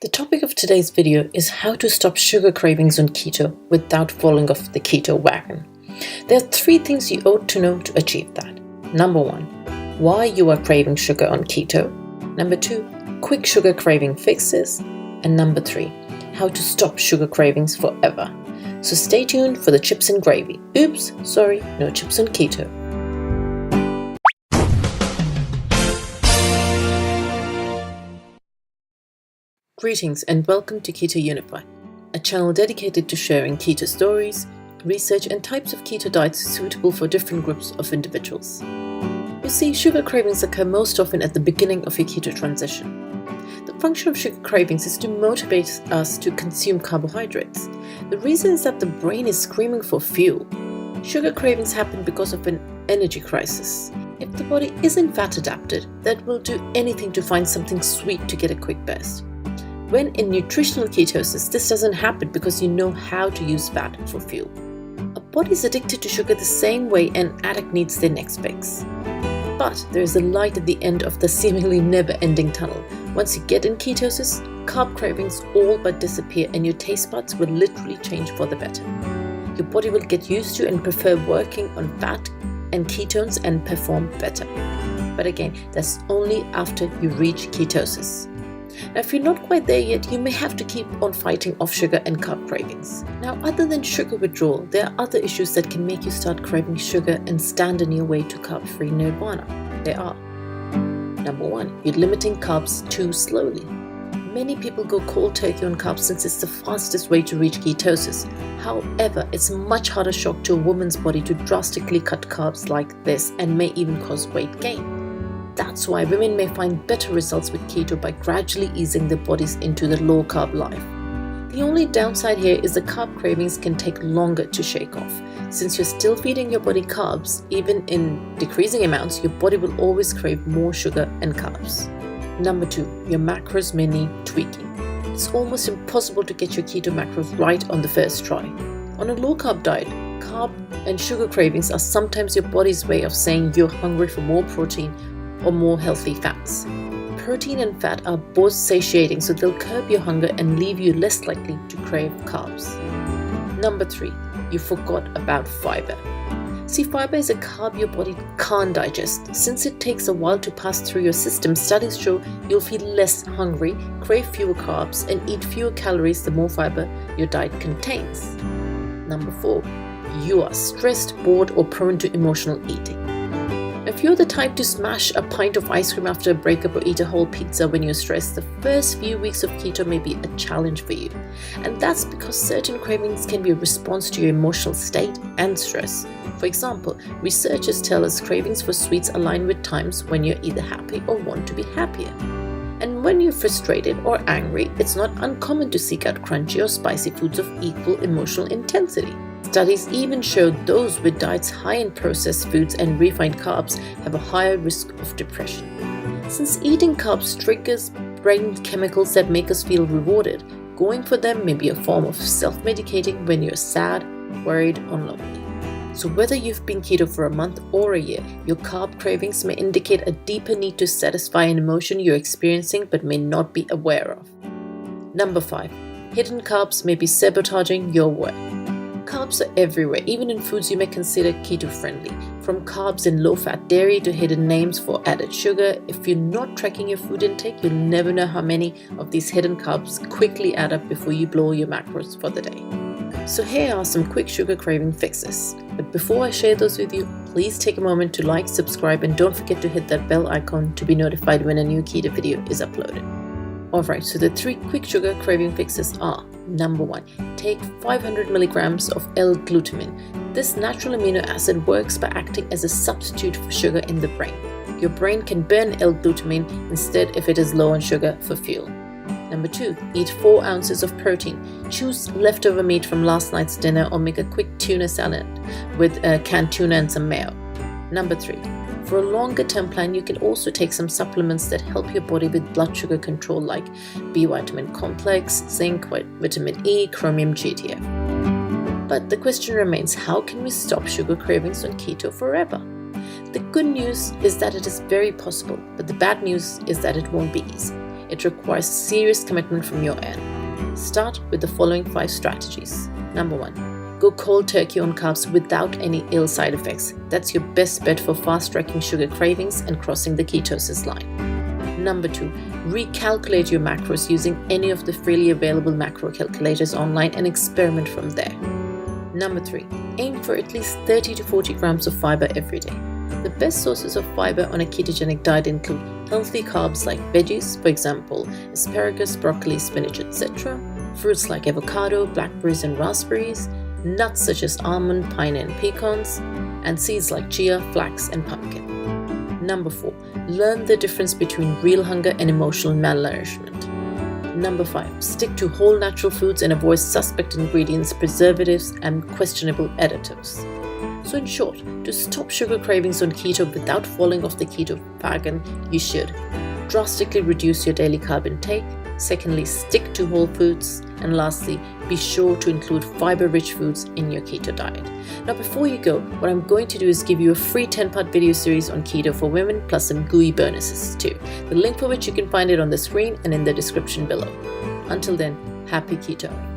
The topic of today's video is how to stop sugar cravings on keto without falling off the keto wagon. There are 3 things you ought to know to achieve that. Number 1, why you are craving sugar on keto. Number 2, quick sugar craving fixes. And number 3, how to stop sugar cravings forever. So stay tuned for the chips and gravy. Oops, sorry, no chips on keto. Greetings and welcome to Keto Unify, a channel dedicated to sharing keto stories, research and types of keto diets suitable for different groups of individuals. You see, sugar cravings occur most often at the beginning of your keto transition. The function of sugar cravings is to motivate us to consume carbohydrates. The reason is that the brain is screaming for fuel. Sugar cravings happen because of an energy crisis. If the body isn't fat adapted, that will do anything to find something sweet to get a quick burst. When in nutritional ketosis, this doesn't happen because you know how to use fat for fuel. Our body is addicted to sugar the same way an addict needs their next fix. But there is a light at the end of the seemingly never-ending tunnel. Once you get in ketosis, carb cravings all but disappear and your taste buds will literally change for the better. Your body will get used to and prefer working on fat and ketones and perform better. But again, that's only after you reach ketosis. Now, if you're not quite there yet, you may have to keep on fighting off sugar and carb cravings. Now, other than sugar withdrawal, there are other issues that can make you start craving sugar and stand in your way to carb-free nirvana. There are. Number 1, you're limiting carbs too slowly. Many people go cold turkey on carbs since it's the fastest way to reach ketosis. However, it's a much harder shock to a woman's body to drastically cut carbs like this and may even cause weight gain. That's why women may find better results with keto by gradually easing their bodies into the low-carb life. The only downside here is the carb cravings can take longer to shake off. Since you're still feeding your body carbs, even in decreasing amounts, your body will always crave more sugar and carbs. Number 2, your macros may need tweaking. It's almost impossible to get your keto macros right on the first try. On a low-carb diet, carb and sugar cravings are sometimes your body's way of saying you're hungry for more protein or more healthy fats. Protein and fat are both satiating, so they'll curb your hunger and leave you less likely to crave carbs. Number 3, you forgot about fiber. See, fiber is a carb your body can't digest. Since it takes a while to pass through your system, studies show you'll feel less hungry, crave fewer carbs, and eat fewer calories the more fiber your diet contains. Number 4, you are stressed, bored, or prone to emotional eating. If you're the type to smash a pint of ice cream after a breakup or eat a whole pizza when you're stressed, the first few weeks of keto may be a challenge for you. And that's because certain cravings can be a response to your emotional state and stress. For example, researchers tell us cravings for sweets align with times when you're either happy or want to be happier. And when you're frustrated or angry, it's not uncommon to seek out crunchy or spicy foods of equal emotional intensity. Studies even showed those with diets high in processed foods and refined carbs have a higher risk of depression. Since eating carbs triggers brain chemicals that make us feel rewarded, going for them may be a form of self-medicating when you're sad, worried, or lonely. So whether you've been keto for a month or a year, your carb cravings may indicate a deeper need to satisfy an emotion you're experiencing but may not be aware of. Number 5, hidden carbs may be sabotaging your work. Carbs are everywhere, even in foods you may consider keto-friendly. From carbs in low-fat dairy to hidden names for added sugar, if you're not tracking your food intake, you'll never know how many of these hidden carbs quickly add up before you blow your macros for the day. So here are some quick sugar craving fixes. But before I share those with you, please take a moment to like, subscribe, and don't forget to hit that bell icon to be notified when a new keto video is uploaded. Alright, so the 3 quick sugar craving fixes are: Number 1, take 500 milligrams of L-glutamine. This natural amino acid works by acting as a substitute for sugar in the brain. Your brain can burn L-glutamine instead if it is low on sugar for fuel. Number 2, eat 4 ounces of protein. Choose leftover meat from last night's dinner or make a quick tuna salad with canned tuna and some mayo. Number 3, for a longer term plan, you can also take some supplements that help your body with blood sugar control like B vitamin complex, zinc, vitamin E, chromium GTF. But the question remains, how can we stop sugar cravings on keto forever? The good news is that it is very possible, but the bad news is that it won't be easy. it requires serious commitment from your end. Start with the following 5 strategies. Number 1. Go cold turkey on carbs without any ill side effects. That's your best bet for fast-tracking sugar cravings and crossing the ketosis line. Number 2. Recalculate your macros using any of the freely available macro calculators online and experiment from there. Number 3. Aim for at least 30 to 40 grams of fiber every day. The best sources of fiber on a ketogenic diet include healthy carbs like veggies, for example, asparagus, broccoli, spinach, etc., fruits like avocado, blackberries and raspberries, nuts such as almond, pine and pecans, and seeds like chia, flax and pumpkin. Number 4. Learn the difference between real hunger and emotional malnourishment. Number 5. Stick to whole natural foods and avoid suspect ingredients, preservatives, and questionable additives. So in short, to stop sugar cravings on keto without falling off the keto wagon, you should drastically reduce your daily carb intake. Secondly, stick to whole foods. And lastly, be sure to include fiber-rich foods in your keto diet. Now before you go, what I'm going to do is give you a free 10-part video series on keto for women plus some gooey bonuses too. The link for which you can find it on the screen and in the description below. Until then, happy ketoing.